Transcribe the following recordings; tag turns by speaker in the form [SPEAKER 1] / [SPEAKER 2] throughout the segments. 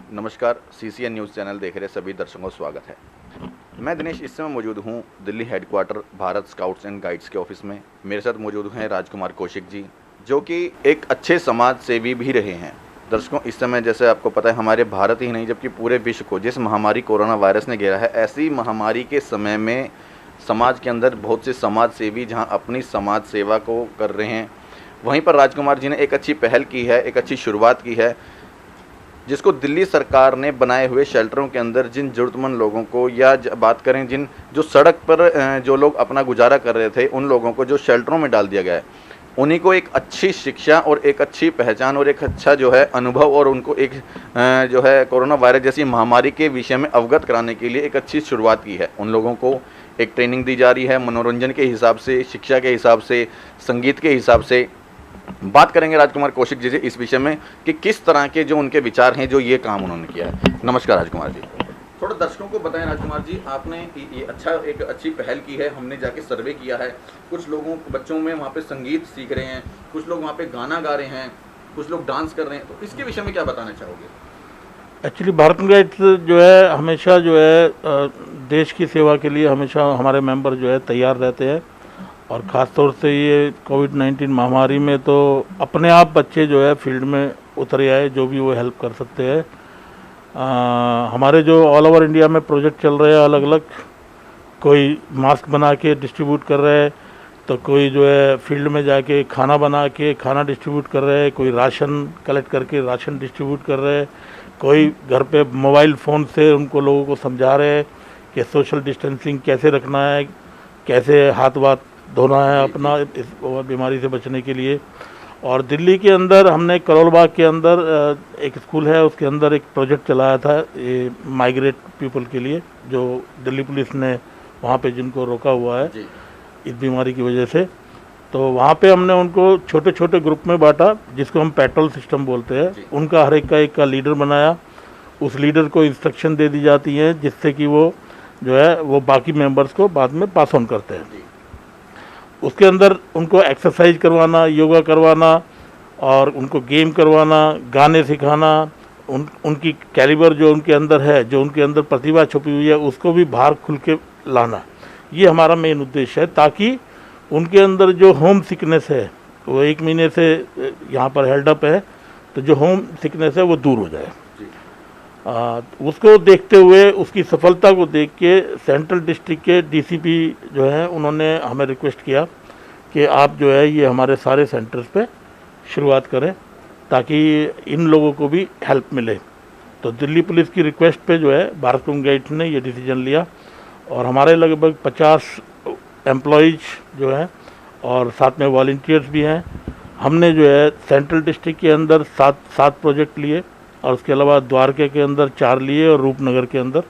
[SPEAKER 1] नमस्कार, CCN news channel देख रहे सभी दर्शकों का स्वागत है। मैं दिनेश इस समय मौजूद हूँ Delhi headquarter Bharat scouts and guides के ऑफिस में। मेरे साथ मौजूद हैं राजकुमार कौशिक जी, जो कि एक अच्छे समाज सेवी भी रहे हैं। दर्शकों, इस समय जैसे आपको पता है हमारे भारत ही नहीं जबकि पूरे विश्व को जिस महामारी कोरोना वायरस ने घेरा है, ऐसी महामारी के समय में समाज के अंदर बहुत से समाज सेवी जहाँ अपनी समाज सेवा को कर रहे हैं, वहीं पर राजकुमार जी ने एक अच्छी पहल की है, एक अच्छी शुरुआत की है, जिसको दिल्ली सरकार ने बनाए हुए शेल्टरों के अंदर जिन ज़रूरतमंद लोगों को या बात करें जिन जो सड़क पर जो लोग अपना गुजारा कर रहे थे, उन लोगों को जो शेल्टरों में डाल दिया गया है, उन्हीं को एक अच्छी शिक्षा और एक अच्छी पहचान और एक अच्छा जो है अनुभव और उनको एक जो है कोरोना वायरस जैसी महामारी के विषय में अवगत कराने के लिए एक अच्छी शुरुआत की है। उन लोगों को एक ट्रेनिंग दी जा रही है, मनोरंजन के हिसाब से, शिक्षा के हिसाब से, संगीत के हिसाब से। बात करेंगे राजकुमार कौशिक जी से इस विषय में कि किस तरह के जो उनके विचार हैं, जो ये काम उन्होंने किया है। नमस्कार राजकुमार जी, थोड़ा दर्शकों को बताएं राजकुमार जी, आपने ये एक अच्छी पहल की है। हमने जाके सर्वे किया है, कुछ लोगों बच्चों में वहाँ पे संगीत सीख रहे हैं, कुछ लोग वहाँ पे गाना गा रहे हैं, कुछ लोग डांस कर रहे हैं, तो इसके विषय में क्या बताना चाहोगे?
[SPEAKER 2] एक्चुअली भारत गाइड्स जो है हमेशा जो है देश की सेवा के लिए हमेशा हमारे मेंबर जो है तैयार रहते हैं। और ख़ास तौर से ये कोविड-19 महामारी में तो अपने आप बच्चे जो है फील्ड में उतरे आए, जो भी वो हेल्प कर सकते हैं। हमारे जो ऑल ओवर इंडिया में प्रोजेक्ट चल रहे हैं अलग अलग, कोई मास्क बना के डिस्ट्रीब्यूट कर रहे हैं, तो कोई जो है फील्ड में जाके खाना बना के खाना डिस्ट्रीब्यूट कर रहे हैं, कोई राशन कलेक्ट करके राशन डिस्ट्रीब्यूट कर रहे हैं, कोई घर पे मोबाइल फ़ोन से उनको लोगों को समझा रहे हैं कि सोशल डिस्टेंसिंग कैसे रखना है, कैसे हाथ वाथ धोना है अपना इस बीमारी से बचने के लिए। और दिल्ली के अंदर हमने करोल बाग के अंदर एक स्कूल है, उसके अंदर एक प्रोजेक्ट चलाया था ये माइग्रेट पीपल के लिए, जो दिल्ली पुलिस ने वहाँ पे जिनको रोका हुआ है इस बीमारी की वजह से। तो वहाँ पे हमने उनको छोटे छोटे ग्रुप में बांटा, जिसको हम पेट्रोल सिस्टम बोलते हैं। उनका हर एक का लीडर बनाया, उस लीडर को इंस्ट्रक्शन दे दी जाती है, जिससे कि वो जो है वो बाकी मेंबर्स को बाद में पास ऑन करते हैं। उसके अंदर उनको एक्सरसाइज करवाना, योगा करवाना और उनको गेम करवाना, गाने सिखाना, उनकी कैलिबर जो उनके अंदर है, जो उनके अंदर प्रतिभा छुपी हुई है, उसको भी बाहर खुल के लाना, ये हमारा मेन उद्देश्य है, ताकि उनके अंदर जो होम सिकनेस है वो 1 महीने से यहाँ पर हेल्ड अप है, तो जो होम सिकनेस है वो दूर हो जाए। उसको देखते हुए, उसकी सफलता को देख के सेंट्रल डिस्ट्रिक्ट के डीसीपी जो है उन्होंने हमें रिक्वेस्ट किया कि आप जो है ये हमारे सारे सेंटर्स पे शुरुआत करें, ताकि इन लोगों को भी हेल्प मिले। तो दिल्ली पुलिस की रिक्वेस्ट पे जो है भारत गाइड्स ने ये डिसीजन लिया, और हमारे लगभग 50 एम्प्लॉइज जो हैं और साथ में वॉलंटियर्स भी हैं। हमने जो है सेंट्रल डिस्ट्रिक्ट के अंदर 7 प्रोजेक्ट लिए, और उसके अलावा द्वारके के अंदर 4 लिए, और रूपनगर के अंदर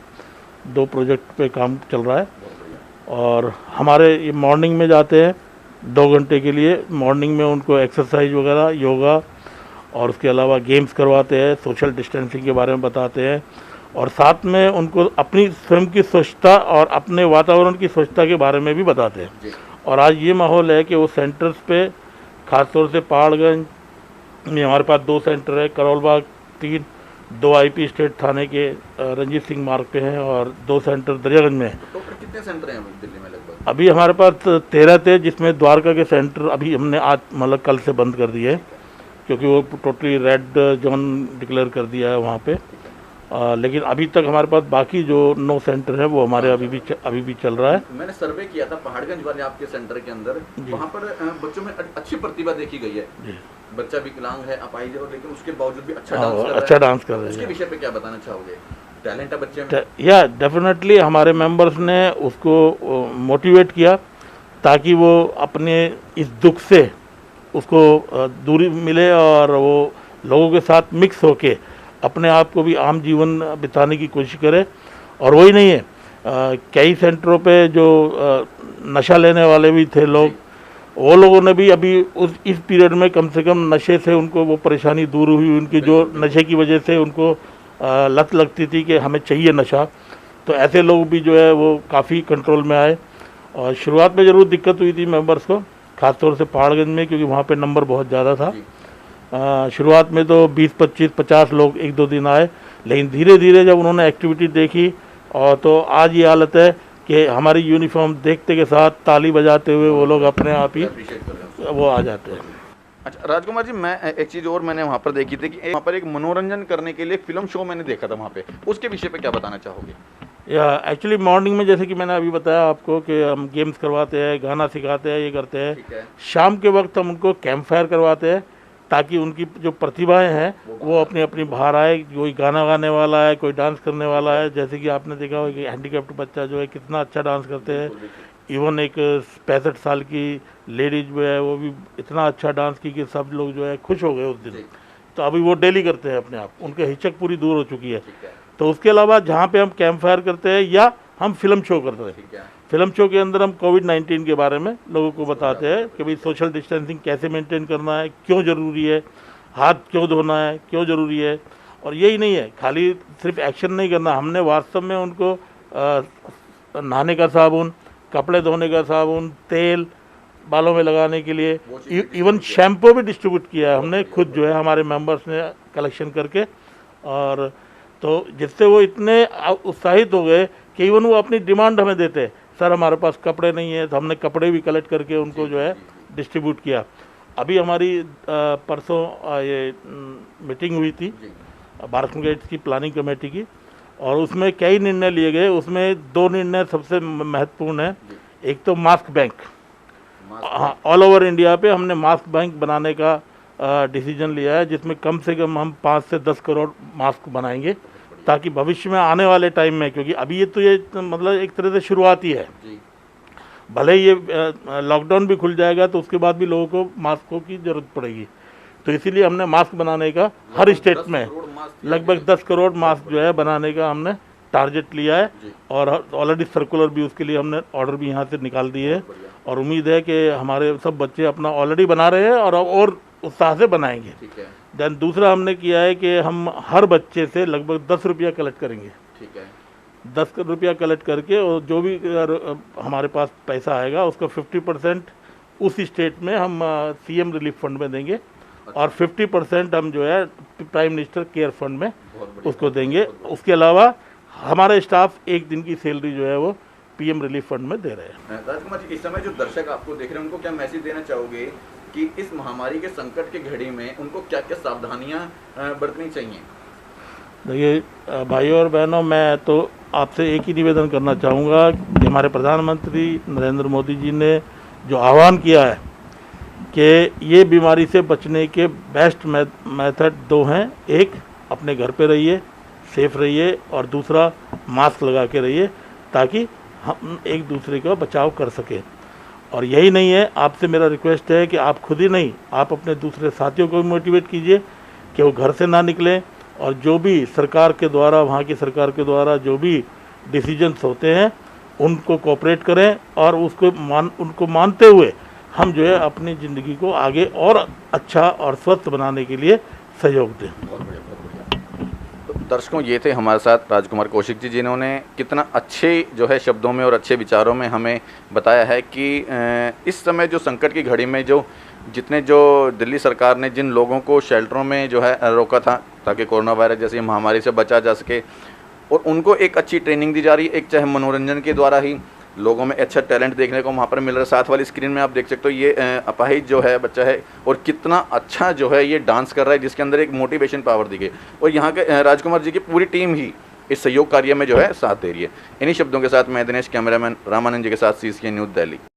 [SPEAKER 2] 2 प्रोजेक्ट पे काम चल रहा है। और हमारे ये मॉर्निंग में जाते हैं 2 घंटे के लिए, मॉर्निंग में उनको एक्सरसाइज वगैरह, योगा और उसके अलावा गेम्स करवाते हैं, सोशल डिस्टेंसिंग के बारे में बताते हैं, और साथ में उनको अपनी स्वयं की स्वच्छता और अपने वातावरण की स्वच्छता के बारे में भी बताते हैं। और आज ये माहौल है कि वो सेंटर्स पे, ख़ासतौर से पहाड़गंज में हमारे पास 2 सेंटर है, करोल बाग 3, 2 आईपी स्टेट थाने के रंजीत सिंह मार्ग पे हैं, और 2 सेंटर दरियागंज में हैं।
[SPEAKER 1] तो कितने सेंटर हैं दिल्ली में लगभग?
[SPEAKER 2] अभी हमारे पास 13 थे, जिसमें द्वारका के सेंटर अभी हमने आज मतलब कल से बंद कर दिए, क्योंकि वो टोटली रेड जोन डिक्लेयर कर दिया है वहाँ पे। लेकिन अभी तक हमारे पास बाकी जो 9 सेंटर है वो हमारे अभी भी चल रहा है।
[SPEAKER 1] मैंने सर्वे किया था पहाड़गंज वाले आपके सेंटर के अंदर, वहाँ पर बच्चों में अच्छी प्रतिभा देखी गई है। बच्चा विकलांग है, अपाहिज है, लेकिन उसके बावजूद भी अच्छा डांस कर रहा है। उसके विषय पे क्या बताना चाहोगे? टैलेंट है बच्चे में?
[SPEAKER 2] या डेफिनेटली हमारे मेंबर्स ने उसको मोटिवेट किया, ताकि वो अपने इस दुख से उसको दूरी मिले और वो लोगों के साथ मिक्स होके अपने आप को भी आम जीवन बिताने की कोशिश करे। और वही नहीं है, कई सेंटरों पे जो नशा लेने वाले भी थे लोग, वो लोगों ने भी अभी इस पीरियड में कम से कम नशे से उनको वो परेशानी दूर हुई, उनकी जो नशे की वजह से उनको लत लगती थी कि हमें चाहिए नशा, तो ऐसे लोग भी जो है वो काफ़ी कंट्रोल में आए। और शुरुआत में ज़रूर दिक्कत हुई थी मेंबर्स को, ख़ासतौर से पहाड़गंज में, क्योंकि वहाँ पे नंबर बहुत ज़्यादा था। शुरुआत में तो 20, 25, 50 लोग 1-2 दिन आए, लेकिन धीरे धीरे जब उन्होंने एक्टिविटी देखी और तो आज ये हालत है कि हमारी यूनिफॉर्म देखते के साथ ताली बजाते हुए वो लोग अपने आप ही वो आ जाते हैं।
[SPEAKER 1] अच्छा राजकुमार जी, मैं एक चीज़ और मैंने वहाँ पर देखी थी कि वहाँ पर एक मनोरंजन करने के लिए फिल्म शो मैंने देखा था वहाँ पे, उसके विषय पे क्या बताना चाहोगे?
[SPEAKER 2] या एक्चुअली मॉर्निंग में जैसे कि मैंने अभी बताया आपको कि हम गेम्स करवाते हैं, गाना सिखाते हैं, ये करते हैं।
[SPEAKER 1] ठीक है।
[SPEAKER 2] शाम के वक्त हम उनको कैंप फायर करवाते हैं ताकि उनकी जो प्रतिभाएं हैं वो अपनी अपनी बाहर आए। कोई गाना गाने वाला है, कोई डांस करने वाला है, जैसे कि आपने देखा होगा कि हैंडीकैप्ड बच्चा जो है कितना अच्छा डांस करते हैं। इवन एक 65 साल की लेडीज जो है वो भी इतना अच्छा डांस की कि सब लोग जो है खुश हो गए उस दिन। तो अभी वो डेली करते हैं अपने आप, उनके हिचक पूरी दूर हो चुकी है। तो उसके अलावा जहाँ पे हम कैंप फायर करते हैं या हम फिल्म शो करते हैं, फिल्म शो के अंदर हम कोविड-19 के बारे में लोगों को बताते हैं कि भाई सोशल डिस्टेंसिंग कैसे मेंटेन करना है, क्यों ज़रूरी है, हाथ क्यों धोना है, क्यों ज़रूरी है। और यही नहीं है, खाली सिर्फ एक्शन नहीं करना, हमने वास्तव में उनको नहाने का साबुन, कपड़े धोने का साबुन, तेल बालों में लगाने के लिए, इवन शैम्पू भी डिस्ट्रीब्यूट किया है हमने खुद, जो है हमारे मेंबर्स ने कलेक्शन करके। और तो जिससे वो इतने उत्साहित हो गए कि इवन वो अपनी डिमांड हमें देते हैं, सर हमारे पास कपड़े नहीं है, तो हमने कपड़े भी कलेक्ट करके उनको जो है डिस्ट्रीब्यूट किया। अभी हमारी परसों ये मीटिंग हुई थी भारत गेट्स की प्लानिंग कमेटी की, और उसमें कई निर्णय लिए गए। उसमें 2 निर्णय सबसे महत्वपूर्ण है। एक तो मास्क बैंक, हाँ, ऑल ओवर इंडिया पे हमने मास्क बैंक बनाने का डिसीजन लिया है, जिसमें कम से कम हम 5 से 10 करोड़ मास्क बनाएंगे, ताकि भविष्य में आने वाले टाइम में, क्योंकि अभी ये मतलब एक तरह से शुरुआत ही है, भले ही ये लॉकडाउन भी खुल जाएगा तो उसके बाद भी लोगों को मास्कों की ज़रूरत पड़ेगी। तो इसीलिए हमने मास्क बनाने का हर स्टेट में लगभग 10 करोड़ मास्क जो है बनाने का हमने टारगेट लिया है, और ऑलरेडी सर्कुलर भी उसके लिए हमने ऑर्डर भी यहाँ से निकाल दिए है। और उम्मीद है कि हमारे सब बच्चे अपना ऑलरेडी बना रहे हैं और उत्साह से बनाएंगे। देन दूसरा हमने किया है कि हम हर बच्चे से लगभग 10 रुपया कलेक्ट करेंगे। 10 रुपया कलेक्ट करके, और जो भी हमारे पास पैसा आएगा उसका 50% उस स्टेट में हम सीएम रिलीफ फंड में देंगे, और 50% हम जो है प्राइम मिनिस्टर केयर फंड में उसको देंगे। उसके अलावा हमारे स्टाफ एक दिन की सैलरी जो है वो पीएम रिलीफ फंड में दे रहे हैं।
[SPEAKER 1] राजकुमार जी, इस समय जो दर्शक आपको देख रहे हैं उनको क्या मैसेज देना चाहोगे कि इस महामारी के संकट के घड़ी में उनको क्या क्या सावधानियां बरतनी चाहिए?
[SPEAKER 2] देखिए भाइयों और बहनों, मैं तो आपसे एक ही निवेदन करना चाहूँगा कि हमारे प्रधानमंत्री नरेंद्र मोदी जी ने जो आह्वान किया है कि ये बीमारी से बचने के बेस्ट मेथड 2 हैं। एक, अपने घर पे रहिए, सेफ रहिए, और दूसरा मास्क लगा के रहिए, ताकि हम एक दूसरे का बचाव कर सकें। और यही नहीं है, आपसे मेरा रिक्वेस्ट है कि आप खुद ही नहीं, आप अपने दूसरे साथियों को भी मोटिवेट कीजिए कि वो घर से ना निकलें, और जो भी सरकार के द्वारा, वहाँ की सरकार के द्वारा जो भी डिसीजंस होते हैं उनको कोऑपरेट करें, और उनको मानते हुए हम जो है अपनी ज़िंदगी को आगे और अच्छा और स्वस्थ बनाने के लिए सहयोग दें।
[SPEAKER 1] तो दर्शकों, ये थे हमारे साथ राजकुमार कौशिक जी, जिन्होंने कितना अच्छे जो है शब्दों में और अच्छे विचारों में हमें बताया है कि इस समय जो संकट की घड़ी में जो दिल्ली सरकार ने जिन लोगों को शेल्टरों में जो है रोका था ताकि कोरोना वायरस जैसी महामारी से बचा जा सके, और उनको एक अच्छी ट्रेनिंग दी जा रही है, एक चाहे मनोरंजन के द्वारा ही लोगों में अच्छा टैलेंट देखने को वहाँ पर मिल रहा है। साथ वाली स्क्रीन में आप देख सकते हो ये अपाहिज जो है बच्चा है, और कितना अच्छा जो है ये डांस कर रहा है, जिसके अंदर एक मोटिवेशन पावर दी गई, और यहाँ के राजकुमार जी की पूरी टीम ही इस सहयोग कार्य में जो है साथ दे रही है। इन्हीं शब्दों के साथ मैं दिनेश, कैमरामैन रामानंद जी के साथ CCN न्यूज़ दिल्ली।